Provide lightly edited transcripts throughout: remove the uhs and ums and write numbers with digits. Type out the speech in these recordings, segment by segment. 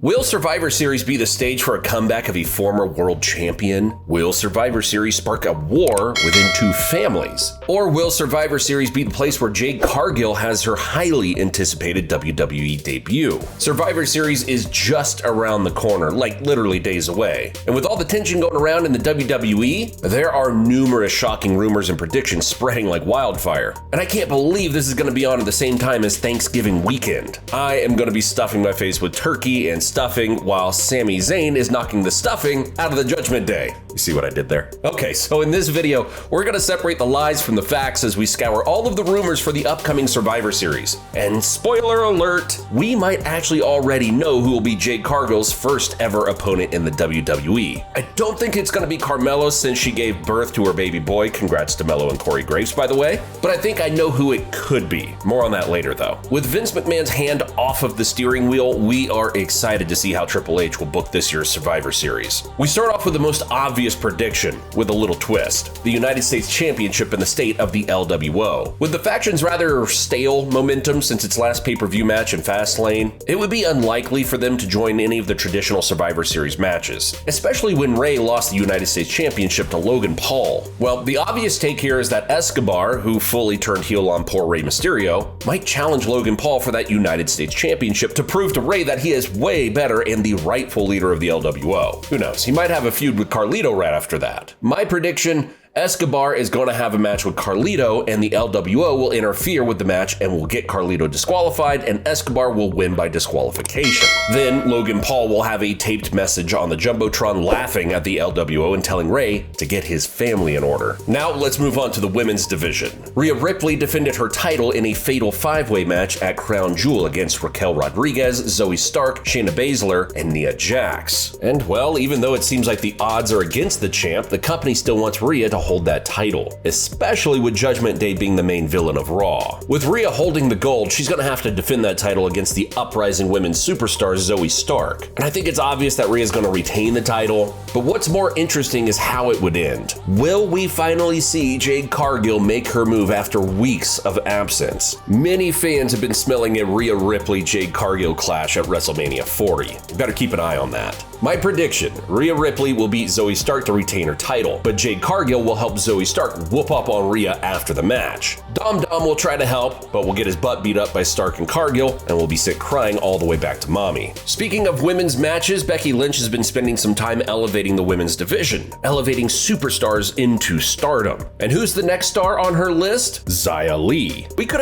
Will Survivor Series be the stage for a comeback of a former world champion? Will Survivor Series spark a war within two families? Or will Survivor Series be the place where Jade Cargill has her highly anticipated WWE debut? Survivor Series is just around the corner, like literally days away. And with all the tension going around in the WWE, there are numerous shocking rumors and predictions spreading like wildfire. And I can't believe this is going to be on at the same time as Thanksgiving weekend. I am going to be stuffing my face with turkey and stuffing while Sami Zayn is knocking the stuffing out of the Judgment Day. You see what I did there? Okay, so in this video, we're gonna separate the lies from the facts as we scour all of the rumors for the upcoming Survivor Series. And spoiler alert, we might actually already know who will be Jade Cargill's first ever opponent in the WWE. I don't think it's gonna be Carmelo since she gave birth to her baby boy. Congrats to Melo and Corey Graves, by the way. But I think I know who it could be. More on that later though. With Vince McMahon's hand off of the steering wheel, we are excited to see how Triple H will book this year's Survivor Series. We start off with the most obvious prediction with a little twist: the United States Championship in the state of the LWO. With the faction's rather stale momentum since its last pay-per-view match in Fastlane, it would be unlikely for them to join any of the traditional Survivor Series matches, especially when Rey lost the United States Championship to Logan Paul. Well, the obvious take here is that Escobar, who fully turned heel on poor Rey Mysterio, might challenge Logan Paul for that United States Championship to prove to Rey that he is way better and the rightful leader of the LWO. Who knows, he might have a feud with Carlito right after that. My prediction: Escobar is going to have a match with Carlito, and the LWO will interfere with the match and will get Carlito disqualified, and Escobar will win by disqualification. Then Logan Paul will have a taped message on the Jumbotron laughing at the LWO and telling Rey to get his family in order. Now let's move on to the women's division. Rhea Ripley defended her title in a fatal five-way match at Crown Jewel against Raquel Rodriguez, Zoe Stark, Shayna Baszler, and Nia Jax. And well, even though it seems like the odds are against the champ, the company still wants Rhea to hold that title, especially with Judgment Day being the main villain of Raw. With Rhea holding the gold, she's gonna have to defend that title against the uprising women's superstar Zoe Stark. And I think it's obvious that Rhea's gonna retain the title, but what's more interesting is how it would end. Will we finally see Jade Cargill make her move after weeks of absence? Many fans have been smelling a Rhea Ripley-Jade Cargill clash at WrestleMania 40. Better keep an eye on that. My prediction: Rhea Ripley will beat Zoe Stark to retain her title, but Jade Cargill will help Zoe Stark whoop up on Rhea after the match. Dom will try to help, but will get his butt beat up by Stark and Cargill and will be sent crying all the way back to mommy. Speaking of women's matches, Becky Lynch has been spending some time elevating the women's division, elevating superstars into stardom. And who's the next star on her list? Xia Li. We could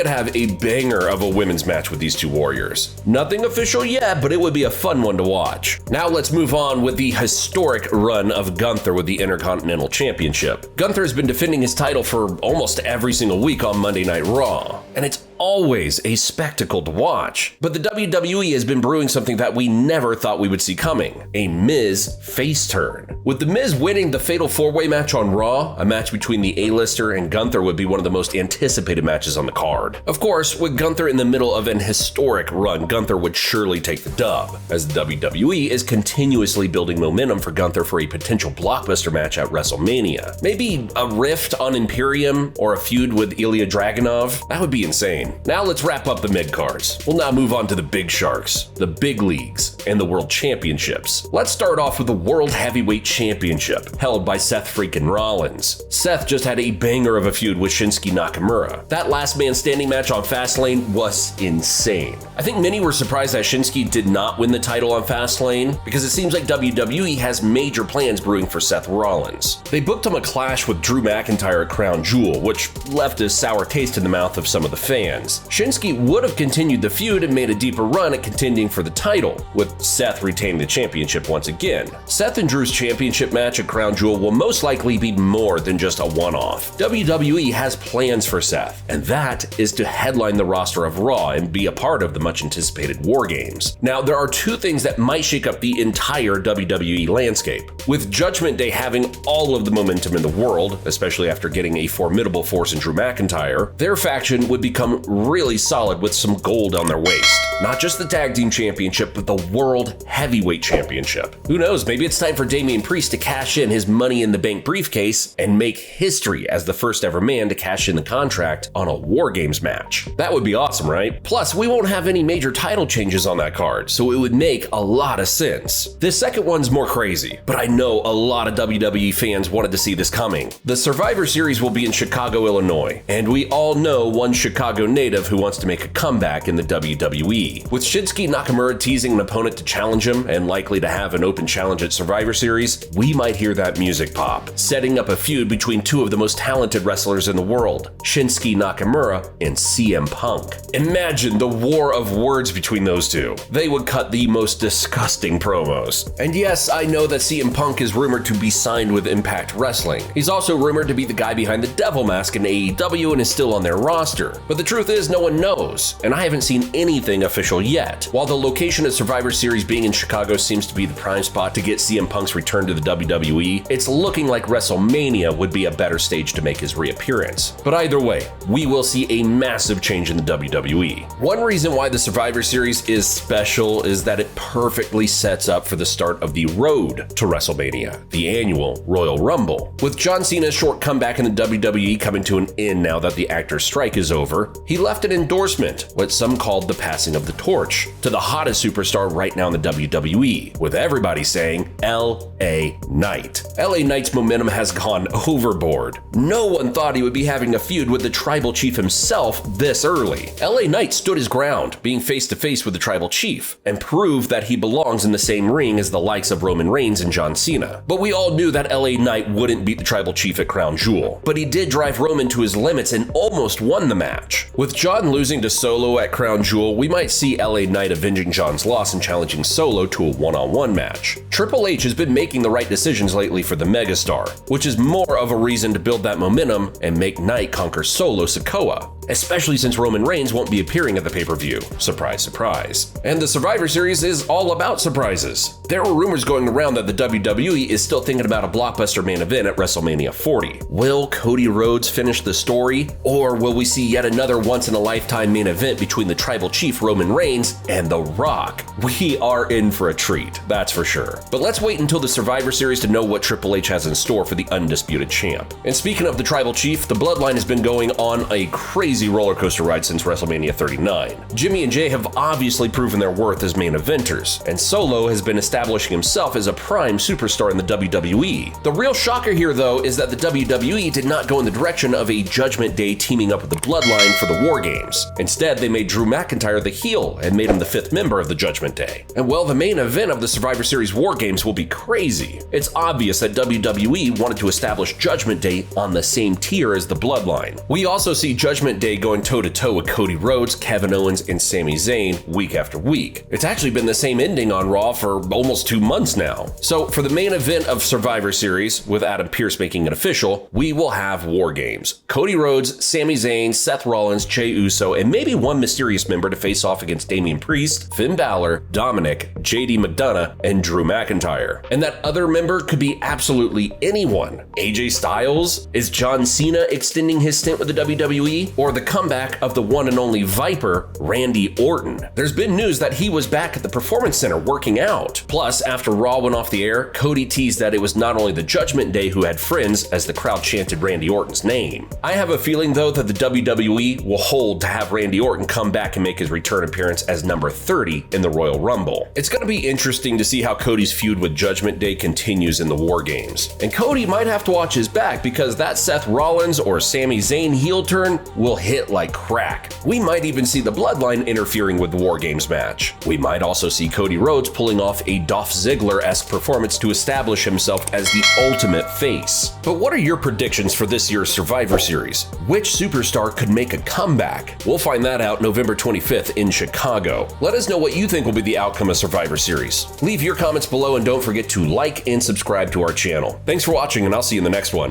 have a banger of a women's match with these two warriors. Nothing official yet, but it would be a fun one to watch. Now let's move on with the historic run of Gunther with the Intercontinental Championship. Gunther has been defending his title for almost every single week on Monday Night Raw, and it's always a spectacle to watch. But the WWE has been brewing something that we never thought we would see coming: a Miz face turn. With The Miz winning the Fatal 4-Way match on Raw, a match between the A-lister and Gunther would be one of the most anticipated matches on the card. Of course, with Gunther in the middle of an historic run, Gunther would surely take the dub, as the WWE is continuously building momentum for Gunther for a potential blockbuster match at WrestleMania. Maybe a rift on Imperium or a feud with Ilya Dragunov? That would be insane. Now let's wrap up the mid-cards. We'll now move on to the big sharks, the big leagues, and the world championships. Let's start off with the World Heavyweight Championship, held by Seth freaking Rollins. Seth just had a banger of a feud with Shinsuke Nakamura. That last man standing match on Fastlane was insane. I think many were surprised that Shinsuke did not win the title on Fastlane, because it seems like WWE has major plans brewing for Seth Rollins. They booked him a clash with Drew McIntyre at Crown Jewel, which left a sour taste in the mouth of some of the fans. Shinsuke would have continued the feud and made a deeper run at contending for the title, with Seth retaining the championship once again. Seth and Drew's championship match at Crown Jewel will most likely be more than just a one-off. WWE has plans for Seth, and that is to headline the roster of Raw and be a part of the much-anticipated War Games. Now, there are two things that might shake up the entire WWE landscape. With Judgment Day having all of the momentum in the world, especially after getting a formidable force in Drew McIntyre, their faction would become really solid with some gold on their waist. Not just the Tag Team Championship, but the World Heavyweight Championship. Who knows, maybe it's time for Damian Priest to cash in his Money in the Bank briefcase and make history as the first ever man to cash in the contract on a War Games match. That would be awesome, right? Plus, we won't have any major title changes on that card, so it would make a lot of sense. This second one's more crazy, but I know a lot of WWE fans wanted to see this coming. The Survivor Series will be in Chicago, Illinois, and we all know one Chicago native who wants to make a comeback in the WWE. With Shinsuke Nakamura teasing an opponent to challenge him and likely to have an open challenge at Survivor Series, we might hear that music pop, setting up a feud between two of the most talented wrestlers in the world, Shinsuke Nakamura and CM Punk. Imagine the war of words between those two. They would cut the most disgusting promos. And yes, I know that CM Punk is rumored to be signed with Impact Wrestling. He's also rumored to be the guy behind the Devil Mask in AEW and is still on their roster. But the truth is, no one knows, and I haven't seen anything official yet. While the location of Survivor Series being in Chicago seems to be the prime spot to get CM Punk's return to the WWE, it's looking like WrestleMania would be a better stage to make his reappearance. But either way, we will see a massive change in the WWE. One reason why the Survivor Series is special is that it perfectly sets up for the start of the road to WrestleMania, the annual Royal Rumble. With John Cena's short comeback in the WWE coming to an end now that the actor's strike is over, he left an endorsement, what some called the passing of the torch, to the hottest superstar right now in the WWE, with everybody saying LA Knight. LA Knight's momentum has gone overboard. No one thought he would be having a feud with the tribal chief himself this early. LA Knight stood his ground, being face to face with the tribal chief, and proved that he belongs in the same ring as the likes of Roman Reigns and John Cena. But we all knew that LA Knight wouldn't beat the tribal chief at Crown Jewel. But he did drive Roman to his limits and almost won the match. With John losing to Solo at Crown Jewel, we might see LA Knight avenging John's loss and challenging Solo to a one-on-one match. Triple H has been making the right decisions lately for the megastar, which is more of a reason to build that momentum and make Knight conquer Solo Sikoa, especially since Roman Reigns won't be appearing at the pay-per-view. Surprise, surprise. And the Survivor Series is all about surprises. There were rumors going around that the WWE is still thinking about a blockbuster main event at WrestleMania 40. Will Cody Rhodes finish the story, or will we see yet another once-in-a-lifetime main event between the tribal chief Roman Reigns and The Rock? We are in for a treat, that's for sure. But let's wait until the Survivor Series to know what Triple H has in store for the undisputed champ. And speaking of the tribal chief, the Bloodline has been going on a crazy roller coaster ride since WrestleMania 39. Jimmy and Jay have obviously proven their worth as main eventers, and Solo has been establishing himself as a prime superstar in the WWE. The real shocker here, though, is that the WWE did not go in the direction of a Judgment Day teaming up with the Bloodline for the War Games. Instead, they made Drew McIntyre the heel and made him the 5th member of the Judgment Day. And well, the main event of the Survivor Series War Games will be crazy. It's obvious that WWE wanted to establish Judgment Day on the same tier as the Bloodline. We also see Judgment Day going toe-to-toe with Cody Rhodes, Kevin Owens, and Sami Zayn week after week. It's actually been the same ending on Raw for almost 2 months now. So for the main event of Survivor Series, with Adam Pearce making it official, we will have War Games. Cody Rhodes, Sami Zayn, Seth Rollins, Jey Uso, and maybe one mysterious member to face off against Damian Priest, Finn Balor, Dominic, JD McDonough, and Drew McIntyre. And that other member could be absolutely anyone. AJ Styles? Is John Cena extending his stint with the WWE? Or the comeback of the one and only Viper, Randy Orton? There's been news that he was back at the Performance Center working out. Plus, after Raw went off the air, Cody teased that it was not only the Judgment Day who had friends as the crowd chanted Randy Orton's name. I have a feeling, though, that the WWE will hold to have Randy Orton come back and make his return appearance as number 30 in the Royal Rumble. It's going to be interesting to see how Cody's feud with Judgment Day continues in the War Games. And Cody might have to watch his back because that Seth Rollins or Sami Zayn heel turn will hit like crack. We might even see the Bloodline interfering with the War Games match. We might also see Cody Rhodes pulling off a Dolph Ziggler-esque performance to establish himself as the ultimate face. But what are your predictions for this year's Survivor Series? Which superstar could make a comeback? We'll find that out November 25th in Chicago. Let us know what you think will be the outcome of Survivor Series. Leave your comments below and don't forget to like and subscribe to our channel. Thanks for watching, and I'll see you in the next one.